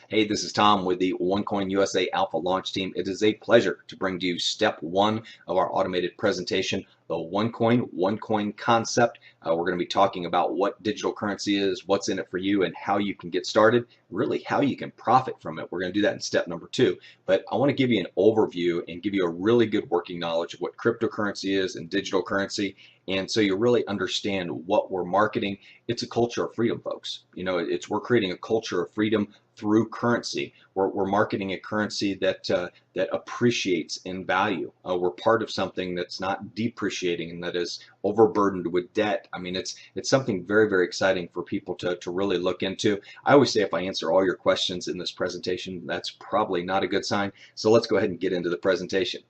Hey, this is Tom with the Onecoin USA Alpha Launch Team. It is a pleasure to bring to you step one of our automated presentation, the Onecoin concept. We're going to be talking about what digital currency is, what's in it for you, and how you can get started, really how you can profit from it. We're going to do that in step number two. But I want to give you an overview and give you a really good working knowledge of what cryptocurrency is and digital currency. And so you really understand what we're marketing. It's a culture of freedom, folks. We're creating a culture of freedom through currency. We're marketing a currency that appreciates in value. We're part of something that's not depreciating and that is overburdened with debt. I mean, it's something very, very exciting for people to really look into. I always say if I answer all your questions in this presentation, that's probably not a good sign. So let's go ahead and get into the presentation.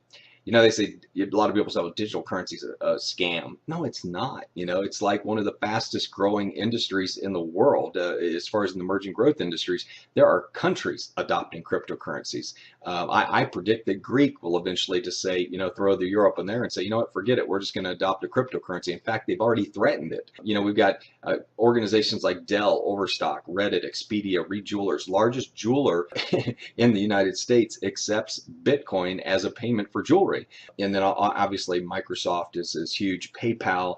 They say, a lot of people say, well, digital currency is a scam. No, it's not. It's like one of the fastest growing industries in the world. As far as in the emerging growth industries, there are countries adopting cryptocurrencies. I predict that Greek will eventually just say, throw the euro up in there and say, you know what, forget it. We're just going to adopt a cryptocurrency. In fact, they've already threatened it. We've got organizations like Dell, Overstock, Reddit, Expedia, Reed Jewelers, largest jeweler in the United States accepts Bitcoin as a payment for jewelry. And then obviously Microsoft is huge. PayPal,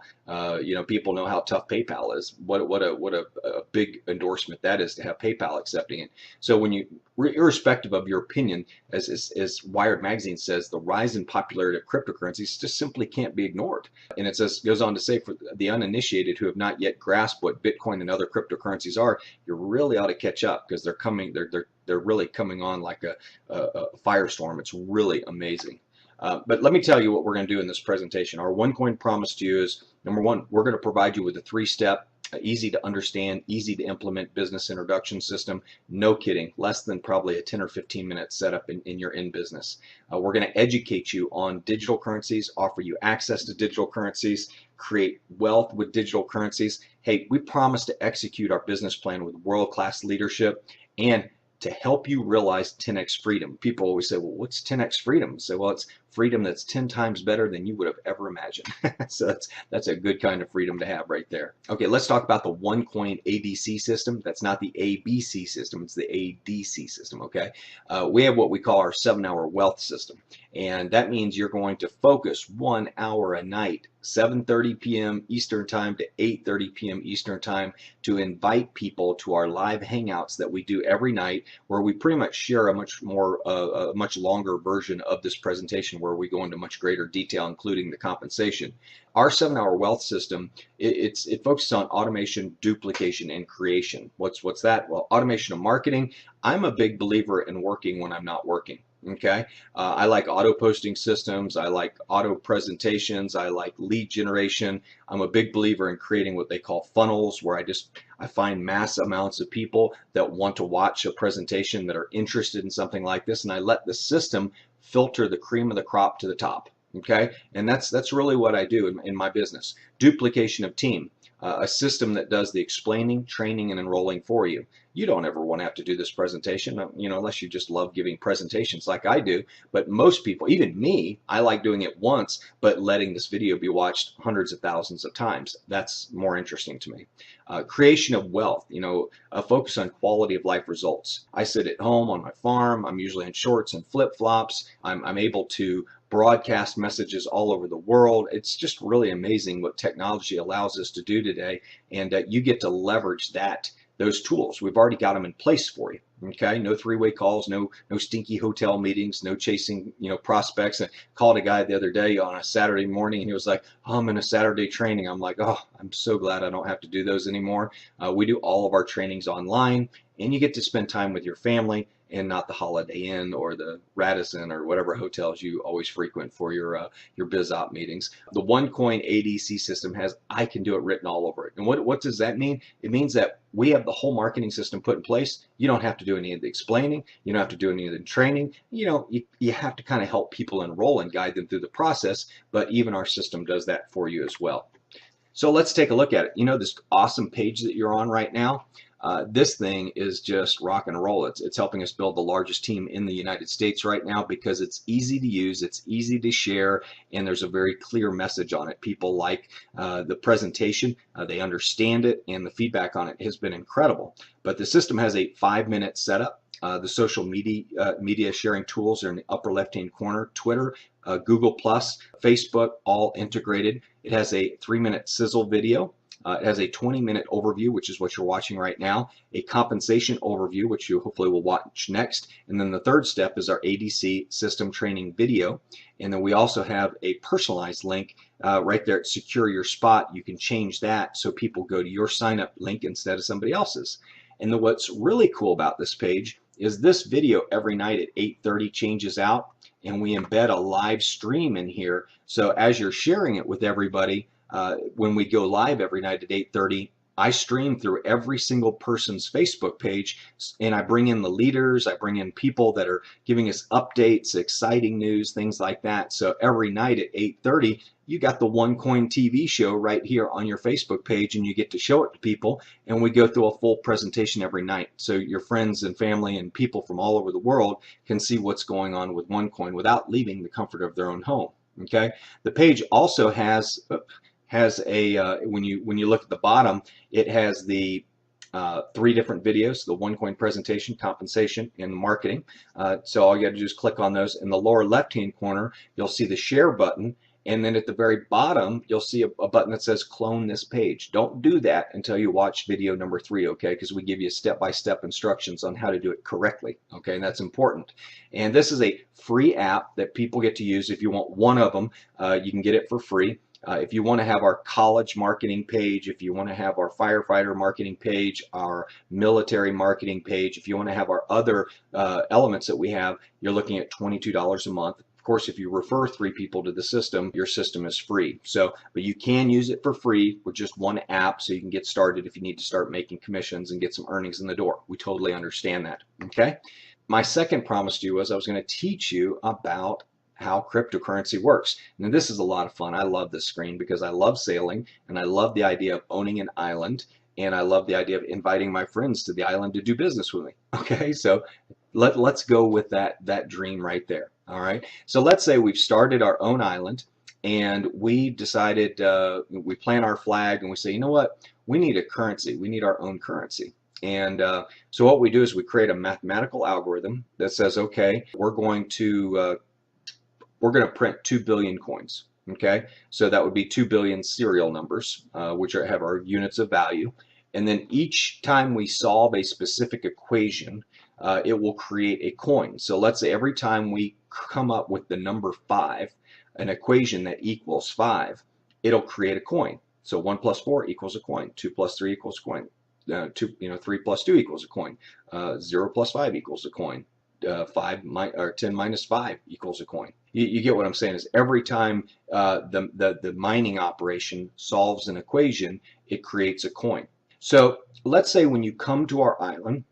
people know how tough PayPal is. What a big endorsement that is to have PayPal accepting it. So when you, irrespective of your opinion, as Wired Magazine says, the rise in popularity of cryptocurrencies just simply can't be ignored. And it goes on to say, for the uninitiated who have not yet grasped what Bitcoin and other cryptocurrencies are, you really ought to catch up because they're really coming on like a firestorm. It's really amazing. But let me tell you what we're going to do in this presentation. Our Onecoin promise to you is, number one, we're going to provide you with a three-step, easy to understand, easy to implement business introduction system. No kidding, less than probably a 10 or 15 minute setup in your business. We're going to educate you on digital currencies, offer you access to digital currencies, create wealth with digital currencies. Hey, we promise to execute our business plan with world-class leadership and to help you realize 10x freedom. People always say, well, what's 10x freedom? I say, well, it's freedom that's 10 times better than you would have ever imagined. So that's a good kind of freedom to have right there. Okay, let's talk about the Onecoin ADC system. That's not the ABC system, it's the ADC system, okay? We have what we call our 7-hour wealth system. And that means you're going to focus 1 hour a night, 7:30 p.m. Eastern Time to 8:30 p.m. Eastern Time, to invite people to our live hangouts that we do every night, where we pretty much share a much longer version of this presentation, where we go into much greater detail, including the compensation. Our 7-hour wealth system, it focuses on automation, duplication, and creation. What's that? Well, automation of marketing. I'm a big believer in working when I'm not working. Okay, I like auto posting systems. I like auto presentations. I like lead generation. I'm a big believer in creating what they call funnels, where I find mass amounts of people that want to watch a presentation, that are interested in something like this, and I let the system filter the cream of the crop to the top. Okay, and that's really what I do in my business. Duplication of team. A system that does the explaining, training, and enrolling for you. You don't ever want to have to do this presentation, unless you just love giving presentations like I do. But most people, even me, I like doing it once, but letting this video be watched hundreds of thousands of times. That's more interesting to me. Creation of wealth, a focus on quality of life results. I sit at home on my farm. I'm usually in shorts and flip-flops. I'm able to broadcast messages all over the world. It's just really amazing what technology allows us to do today, and you get to leverage those tools. We've already got them in place for you. Okay, no three-way calls, no stinky hotel meetings, no chasing prospects. I called a guy the other day on a Saturday morning, and he was like, oh, I'm in a Saturday training. I'm like, oh, I'm so glad I don't have to do those anymore. We do all of our trainings online, and you get to spend time with your family and not the Holiday Inn or the Radisson or whatever hotels you always frequent for your biz op meetings. The Onecoin ADC system has I can do it written all over it. And what does that mean? It means that we have the whole marketing system put in place. You don't have to do any of the explaining. You don't have to do any of the training. You have to kind of help people enroll and guide them through the process, but even our system does that for you as well. So let's take a look at it. This awesome page that you're on right now, this thing is just rock and roll. It's helping us build the largest team in the United States right now because it's easy to use, it's easy to share, and there's a very clear message on it. People like the presentation, they understand it, and the feedback on it has been incredible. But the system has a 5-minute setup, The social media sharing tools are in the upper left-hand corner. Twitter, Google Plus, Facebook, all integrated. It has a 3-minute sizzle video. It has a 20-minute overview, which is what you're watching right now, a compensation overview, which you hopefully will watch next, and then the third step is our ADC system training video. And then we also have a personalized link right there at Secure Your Spot. You can change that so people go to your sign-up link instead of somebody else's. And then what's really cool about this page is this video every night at 8:30 changes out, and we embed a live stream in here. So as you're sharing it with everybody, when we go live every night at 8:30, I stream through every single person's Facebook page, and I bring in the leaders, I bring in people that are giving us updates, exciting news, things like that. So every night at 8:30, you got the Onecoin TV show right here on your Facebook page, and you get to show it to people, and we go through a full presentation every night. So your friends and family and people from all over the world can see what's going on with Onecoin without leaving the comfort of their own home. Okay, the page also has a when you look at the bottom, it has the 3 different videos: the Onecoin presentation, compensation, and marketing. So all you got to do is click on those. In the lower left-hand corner, you'll see the share button, and then at the very bottom, you'll see a button that says clone this page. Don't do that until you watch video number 3, okay? Because we give you step-by-step instructions on how to do it correctly, okay? And that's important. And this is a free app that people get to use. If you want one of them, you can get it for free. If you want to have our college marketing page, if you want to have our firefighter marketing page, our military marketing page, if you want to have our other elements that we have, you're looking at $22 a month. Of course, if you refer 3 people to the system, your system is free. So, but you can use it for free with just one app, so you can get started if you need to start making commissions and get some earnings in the door. We totally understand that, okay? My second promise to you was I was going to teach you about how cryptocurrency works. Now this is a lot of fun. I love this screen because I love sailing, and I love the idea of owning an island, and I love the idea of inviting my friends to the island to do business with me. Okay, so let's go with that dream right there. All right, so let's say we've started our own island, and we decided we plant our flag, and we say, you know what, we need a currency, we need our own currency. And so what we do is we create a mathematical algorithm that says, okay, we're going to print 2 billion coins. Okay, so that would be 2 billion serial numbers, which have our units of value. And then each time we solve a specific equation, it will create a coin. So let's say every time we come up with the number 5, an equation that equals 5, it'll create a coin. So 1 plus 4 equals a coin. 2 plus 3 equals a coin. 3 plus 2 equals a coin. 0 plus 5 equals a coin. 10 minus 5 equals a coin. You get what I'm saying? Is every time the mining operation solves an equation, it creates a coin. So let's say when you come to our island,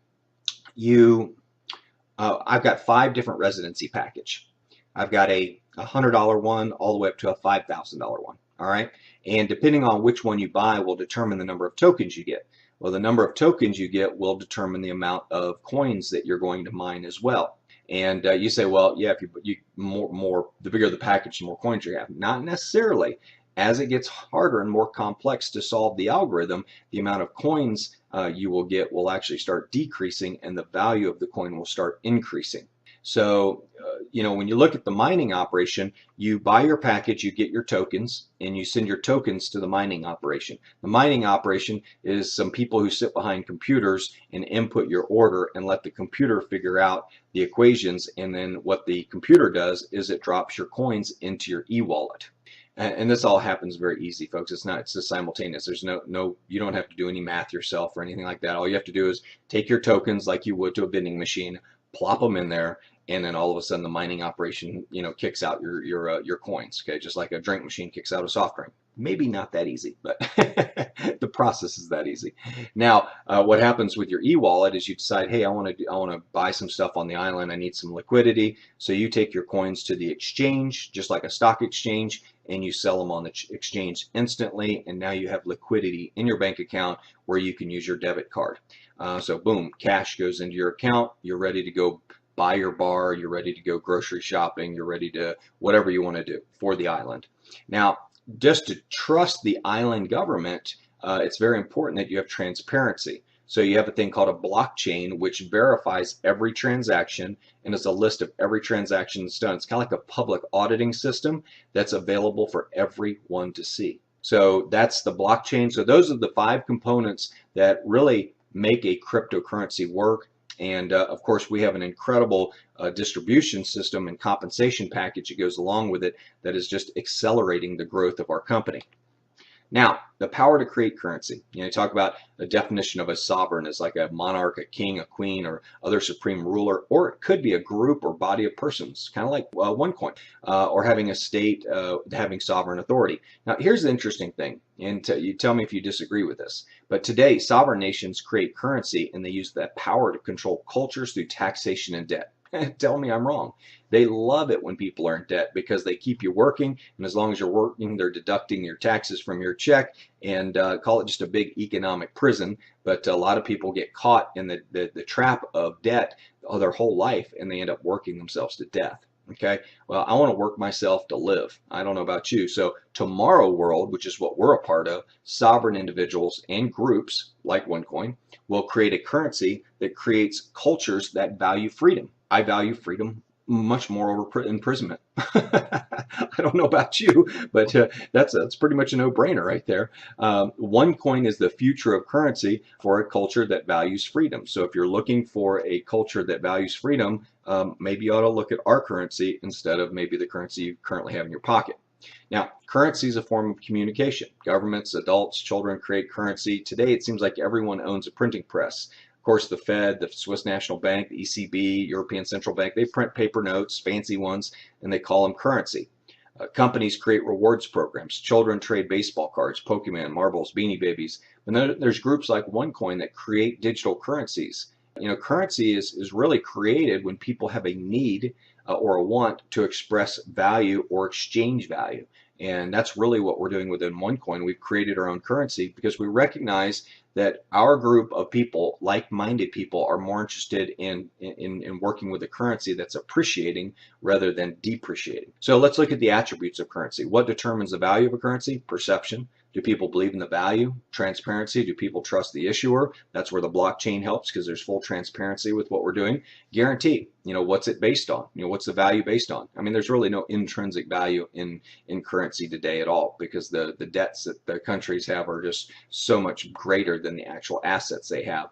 I've got 5 different residency package. I've got a $100 one all the way up to a $5,000 one. All right, and depending on which one you buy will determine the number of tokens you get. Well, the number of tokens you get will determine the amount of coins that you're going to mine as well. And you say, well, yeah, if you the bigger the package, the more coins you have. Not necessarily. As it gets harder and more complex to solve the algorithm, the amount of coins you will get will actually start decreasing, and the value of the coin will start increasing. So, when you look at the mining operation, you buy your package, you get your tokens, and you send your tokens to the mining operation. The mining operation is some people who sit behind computers and input your order and let the computer figure out the equations, and then what the computer does is it drops your coins into your e-wallet. And this all happens very easy, folks. It's just simultaneous. There's you don't have to do any math yourself or anything like that. All you have to do is take your tokens like you would to a vending machine, plop them in there, and then all of a sudden the mining operation, kicks out your coins. Okay, just like a drink machine kicks out a soft drink. Maybe not that easy, but the process is that easy. Now, what happens with your e-wallet is you decide, hey, I want to buy some stuff on the island. I need some liquidity. So you take your coins to the exchange, just like a stock exchange, and you sell them on the exchange instantly. And now you have liquidity in your bank account where you can use your debit card. So boom, cash goes into your account. You're ready to go buy your bar. You're ready to go grocery shopping. You're ready to whatever you want to do for the island. Now, just to trust the island government, it's very important that you have transparency. So you have a thing called a blockchain, which verifies every transaction and is a list of every transaction that's done. It's kind of like a public auditing system that's available for everyone to see. So that's the blockchain. So those are the 5 components that really make a cryptocurrency work. And of course, we have an incredible distribution system and compensation package that goes along with it that is just accelerating the growth of our company. Now, the power to create currency. You talk about the definition of a sovereign as like a monarch, a king, a queen, or other supreme ruler, or it could be a group or body of persons, kind of like Onecoin, or having a state having sovereign authority. Now, here's the interesting thing, and you tell me if you disagree with this, but today, sovereign nations create currency, and they use that power to control cultures through taxation and debt. Tell me I'm wrong. They love it when people are in debt because they keep you working, and as long as you're working, they're deducting your taxes from your check, and call it just a big economic prison. But a lot of people get caught in the trap of debt their whole life, and they end up working themselves to death. Okay, well, I want to work myself to live. I don't know about you. So tomorrow world, which is what we're a part of, sovereign individuals and groups like OneCoin will create a currency that creates cultures that value freedom. I value freedom much more over imprisonment. I don't know about you, but that's pretty much a no-brainer right there. OneCoin is the future of currency for a culture that values freedom. So if you're looking for a culture that values freedom, maybe you ought to look at our currency instead of maybe the currency you currently have in your pocket. Now, currency is a form of communication. Governments, adults, children create currency. Today, it seems like everyone owns a printing press. Of course, the Fed, the Swiss National Bank, the ECB, European Central Bank, they print paper notes, fancy ones, and they call them currency. Companies create rewards programs. Children trade baseball cards, Pokemon, marbles, Beanie Babies. And then there's groups like OneCoin that create digital currencies. Currency is really created when people have a need or a want to express value or exchange value. And that's really what we're doing within OneCoin. We've created our own currency because we recognize that our group of people, like-minded people, are more interested in working with a currency that's appreciating rather than depreciating. So let's look at the attributes of currency. What determines the value of a currency? Perception. Do people believe in the value? Transparency. Do people trust the issuer? That's where the blockchain helps because there's full transparency with what we're doing. Guarantee. What's it based on? What's the value based on? I mean, there's really no intrinsic value in currency today at all because the debts that the countries have are just so much greater than the actual assets they have.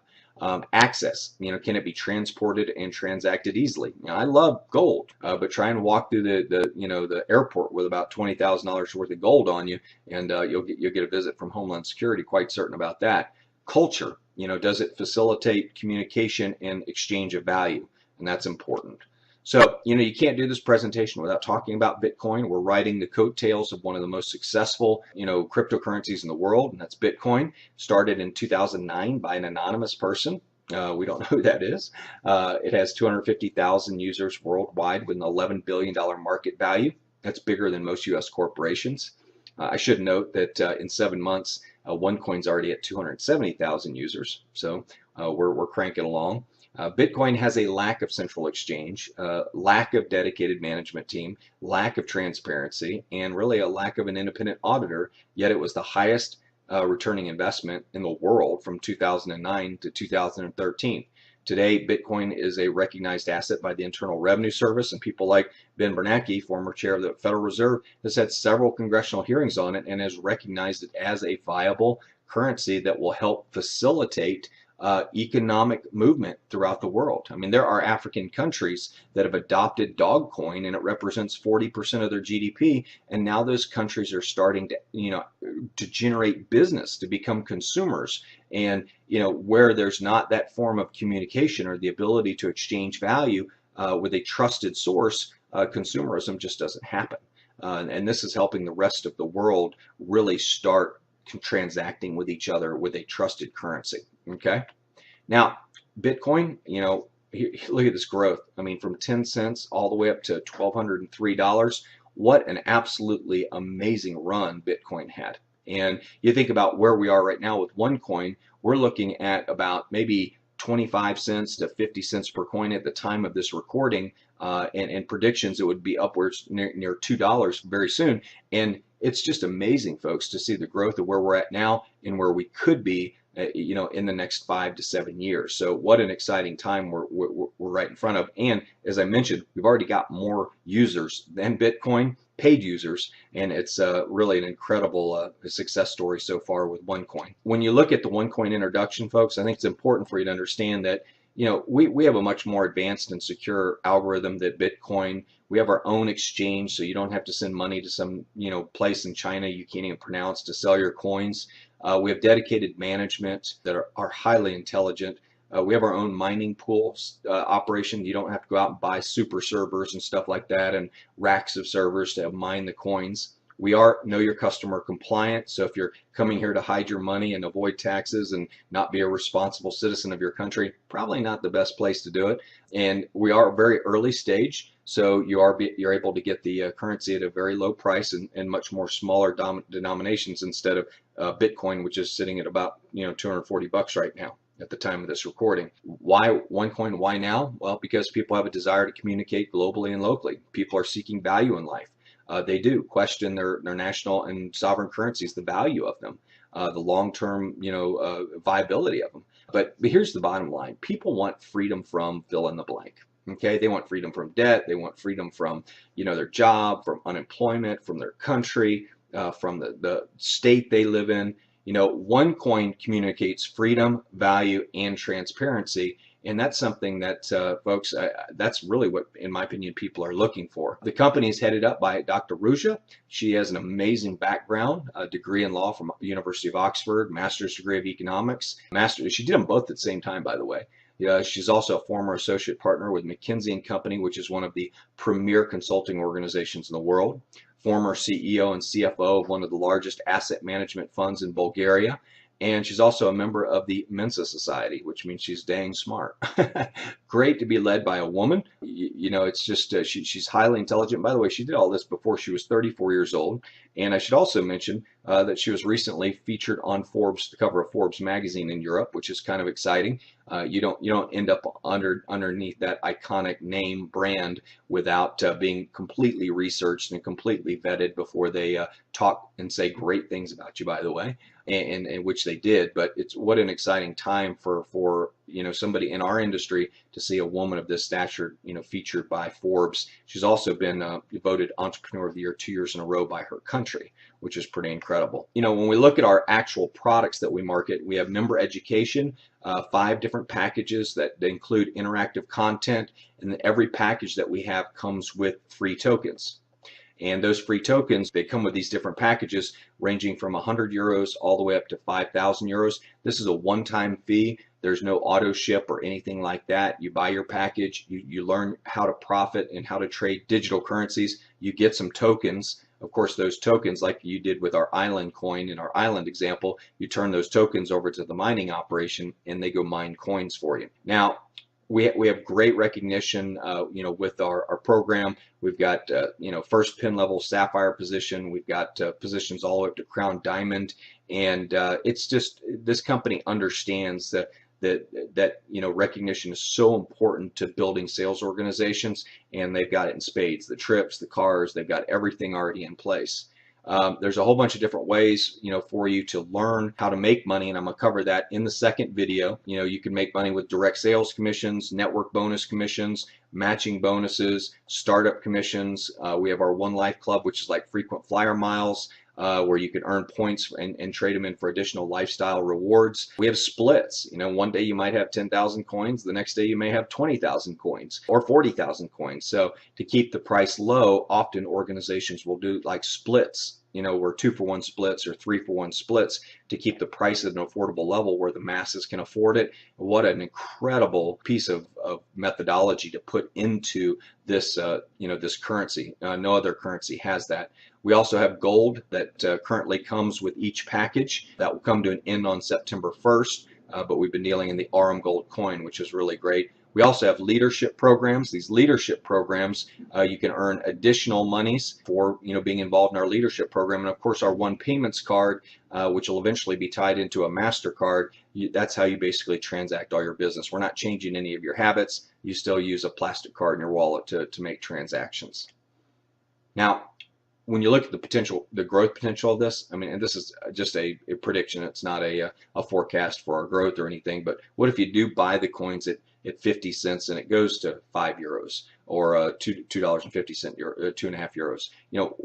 Access, can it be transported and transacted easily? I love gold, but try and walk through the airport with about $20,000 worth of gold on you, and you'll get a visit from Homeland Security. Quite certain about that. Culture, does it facilitate communication and exchange of value? And that's important. So, you can't do this presentation without talking about Bitcoin. We're riding the coattails of one of the most successful, cryptocurrencies in the world, and that's Bitcoin. Started in 2009 by an anonymous person. We don't know who that is. It has 250,000 users worldwide with an $11 billion market value. That's bigger than most U.S. corporations. I should note that in 7 months, OneCoin's already at 270,000 users. So we're cranking along. Bitcoin has a lack of central exchange, lack of dedicated management team, lack of transparency, and really a lack of an independent auditor, yet it was the highest returning investment in the world from 2009 to 2013. Today, Bitcoin is a recognized asset by the Internal Revenue Service, and people like Ben Bernanke, former chair of the Federal Reserve, has had several congressional hearings on it and has recognized it as a viable currency that will help facilitate economic movement throughout the world. I mean, there are African countries that have adopted Dogcoin, and it represents 40% of their GDP. And now those countries are starting to, to generate business, to become consumers. And where there's not that form of communication or the ability to exchange value with a trusted source, consumerism just doesn't happen. And this is helping the rest of the world really start transacting with each other with a trusted currency. Okay. Now, Bitcoin, look at this growth. I mean, from 10 cents all the way up to $1,203. What an absolutely amazing run Bitcoin had. And you think about where we are right now with OneCoin, we're looking at about maybe 25 cents to 50 cents per coin at the time of this recording, and predictions it would be upwards near $2 very soon. And it's just amazing, folks, to see the growth of where we're at now and where we could be in the next 5 to 7 years. So what an exciting time we're right in front of. And as I mentioned, we've already got more users than Bitcoin, paid users, and it's really an incredible success story so far with Onecoin. When you look at the Onecoin introduction, folks, I think it's important for you to understand that we have a much more advanced and secure algorithm than Bitcoin. We have our own exchange, so you don't have to send money to some place in China you can't even pronounce to sell your coins. We have dedicated management that are highly intelligent. We have our own mining pool operation. You don't have to go out and buy super servers and stuff like that and racks of servers to mine the coins. We are know your customer compliant, so if you're coming here to hide your money and avoid taxes and not be a responsible citizen of your country, probably not the best place to do it. And we are very early stage, so you're able to get the currency at a very low price and much more smaller denominations instead of Bitcoin, which is sitting at about $240 right now at the time of this recording. Why Onecoin? Why now? Well, because people have a desire to communicate globally and locally. People are seeking value in life. They do question their national and sovereign currencies, the value of them, the long-term viability of them. But here's the bottom line: people want freedom from fill in the blank. Okay, they want freedom from debt. They want freedom from their job, from unemployment, from their country, from the state they live in. Onecoin communicates freedom, value, and transparency. And that's something that, folks, that's really what, in my opinion, people are looking for. The company is headed up by Dr. Ruja. She has an amazing background, a degree in law from the University of Oxford, master's degree of economics. She did them both at the same time, by the way. She's also a former associate partner with McKinsey & Company, which is one of the premier consulting organizations in the world. Former CEO and CFO of one of the largest asset management funds in Bulgaria. And she's also a member of the Mensa Society, which means she's dang smart. Great to be led by a woman. It's just she's highly intelligent. By the way, she did all this before she was 34 years old. And I should also mention that she was recently featured on the cover of Forbes magazine in Europe, which is kind of exciting. You don't end up underneath that iconic name brand without being completely researched and completely vetted before they talk and say great things about you, by the way, and which they did. But it's what an exciting time for somebody in our industry to see a woman of this stature featured by Forbes. She's also been voted Entrepreneur of the Year 2 years in a row by her country, which is pretty incredible. When we look at our actual products that we market, we have member education, 5 different packages that include interactive content, and every package that we have comes with free tokens. And those free tokens, they come with these different packages ranging from 100 euros all the way up to 5,000 euros. This is a one-time fee. There's no auto ship or anything like that. You buy your package, you learn how to profit and how to trade digital currencies. You get some tokens. Of course, those tokens, like you did with our island coin in our island example, you turn those tokens over to the mining operation and they go mine coins for you. Now, we have great recognition, with our program. We've got, first pin level sapphire position. We've got positions all the way up to crown diamond, and it's just this company understands that recognition is so important to building sales organizations, and they've got it in spades. The trips, the cars, they've got everything already in place. There's a whole bunch of different ways, for you to learn how to make money, and I'm going to cover that in the second video. You can make money with direct sales commissions, network bonus commissions, matching bonuses, startup commissions. We have our One Life Club, which is like frequent flyer miles, where you can earn points and trade them in for additional lifestyle rewards. We have splits. One day you might have 10,000 coins, the next day you may have 20,000 coins or 40,000 coins. So to keep the price low, often organizations will do like splits, where 2-for-1 splits or 3-for-1 splits to keep the price at an affordable level where the masses can afford it. What an incredible piece of methodology to put into this, this currency. No other currency has that. We also have gold that currently comes with each package. That will come to an end on September 1st, but we've been dealing in the RM Gold coin, which is really great. We also have leadership programs. These leadership programs, you can earn additional monies for being involved in our leadership program. And of course, our One Payments card, which will eventually be tied into a MasterCard, that's how you basically transact all your business. We're not changing any of your habits. You still use a plastic card in your wallet to make transactions. Now, when you look at the potential, the growth potential of this, I mean, and this is just a prediction. It's not a forecast for our growth or anything. But what if you do buy the coins at 50 cents and it goes to €5 or $2.50 €2.50? You know,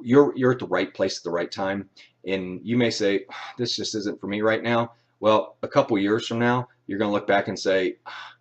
you're at the right place at the right time, and you may say, this just isn't for me right now. Well, a couple years from now, you're going to look back and say,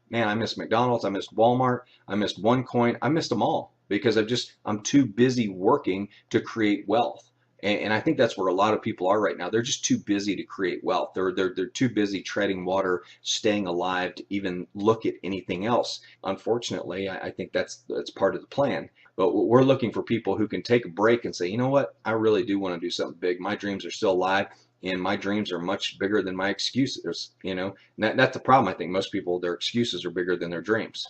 man, I missed McDonald's, I missed Walmart, I missed Onecoin, I missed them all because I'm too busy working to create wealth. And I think that's where a lot of people are right now. They're just too busy to create wealth. They're too busy treading water, staying alive to even look at anything else. Unfortunately, I think that's part of the plan. But we're looking for people who can take a break and say, you know what, I really do want to do something big. My dreams are still alive, and my dreams are much bigger than my excuses. You know, and that's the problem. I think most people, their excuses are bigger than their dreams.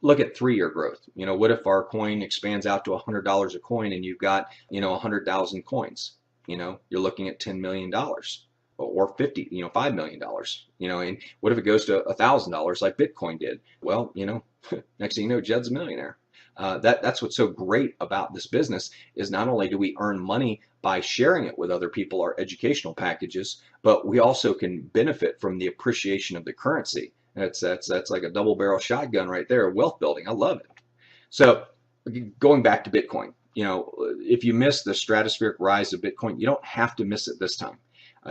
Look at 3-year growth. You know, what if our coin expands out to $100 a coin and you've got, 100,000 coins? You know, you're looking at $10 million or 50, $5 million. And what if it goes to $1,000 like Bitcoin did? Well, next thing you know, Jed's a millionaire. That's what's so great about this business is not only do we earn money by sharing it with other people, our educational packages, but we also can benefit from the appreciation of the currency. That's like a double barrel shotgun right there, wealth building. I love it. So going back to Bitcoin, if you miss the stratospheric rise of Bitcoin, you don't have to miss it this time.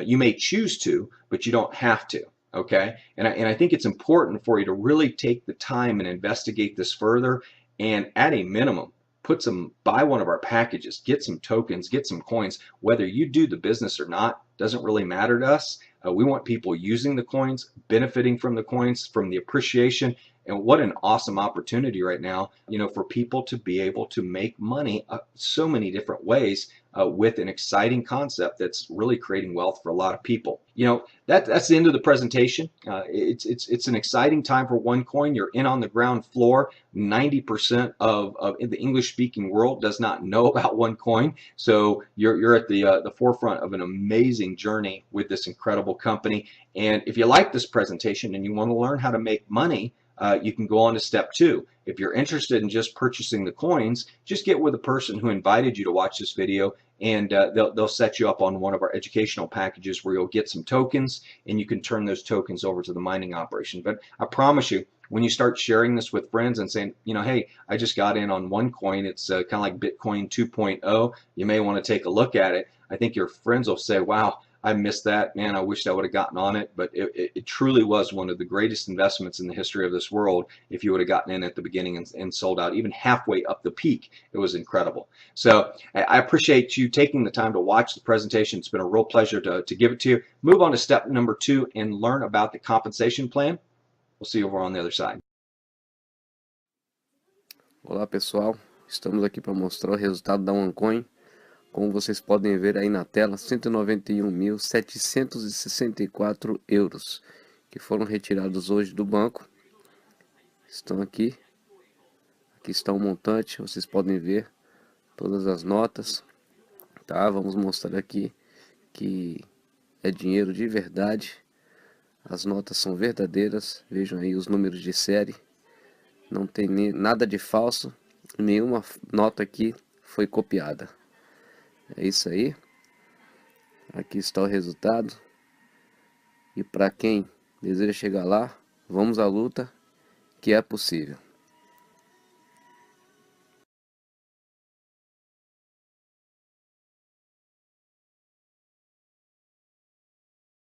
You may choose to, but you don't have to. Okay, and I think it's important for you to really take the time and investigate this further. And at a minimum, buy one of our packages, get some tokens, get some coins. Whether you do the business or not doesn't really matter to us. We want people using the coins, benefiting from the coins, from the appreciation. And what an awesome opportunity right now, for people to be able to make money so many different ways with an exciting concept that's really creating wealth for a lot of people. That's the end of the presentation. It's an exciting time for Onecoin. You're in on the ground floor. 90% of the English-speaking world does not know about Onecoin. So you're at the forefront of an amazing journey with this incredible company. And if you like this presentation and you want to learn how to make money, you can go on to step 2. If you're interested in just purchasing the coins, just get with a person who invited you to watch this video, and they'll set you up on one of our educational packages where you'll get some tokens and you can turn those tokens over to the mining operation. But I promise you, when you start sharing this with friends and saying, hey, I just got in on Onecoin, it's kind of like Bitcoin 2.0, you may want to take a look at it. I think your friends will say, wow, I missed that, man, I wish I would have gotten on it. But it truly was one of the greatest investments in the history of this world. If you would have gotten in at the beginning and sold out even halfway up the peak, it was incredible. So I appreciate you taking the time to watch the presentation. It's been a real pleasure to give it to you. Move on to step number 2 and learn about the compensation plan. We'll see you over on the other side. Olá pessoal, estamos aqui para mostrar o resultado da Onecoin. Como vocês podem ver aí na tela, 191.764 euros que foram retirados hoje do banco. Estão aqui. Aqui está o montante, vocês podem ver todas as notas. Tá? Vamos mostrar aqui que é dinheiro de verdade. As notas são verdadeiras. Vejam aí os números de série. Não tem nada de falso. Nenhuma nota aqui foi copiada. É isso aí. Aqui está o resultado. E para quem deseja chegar lá, vamos à luta, que é possível.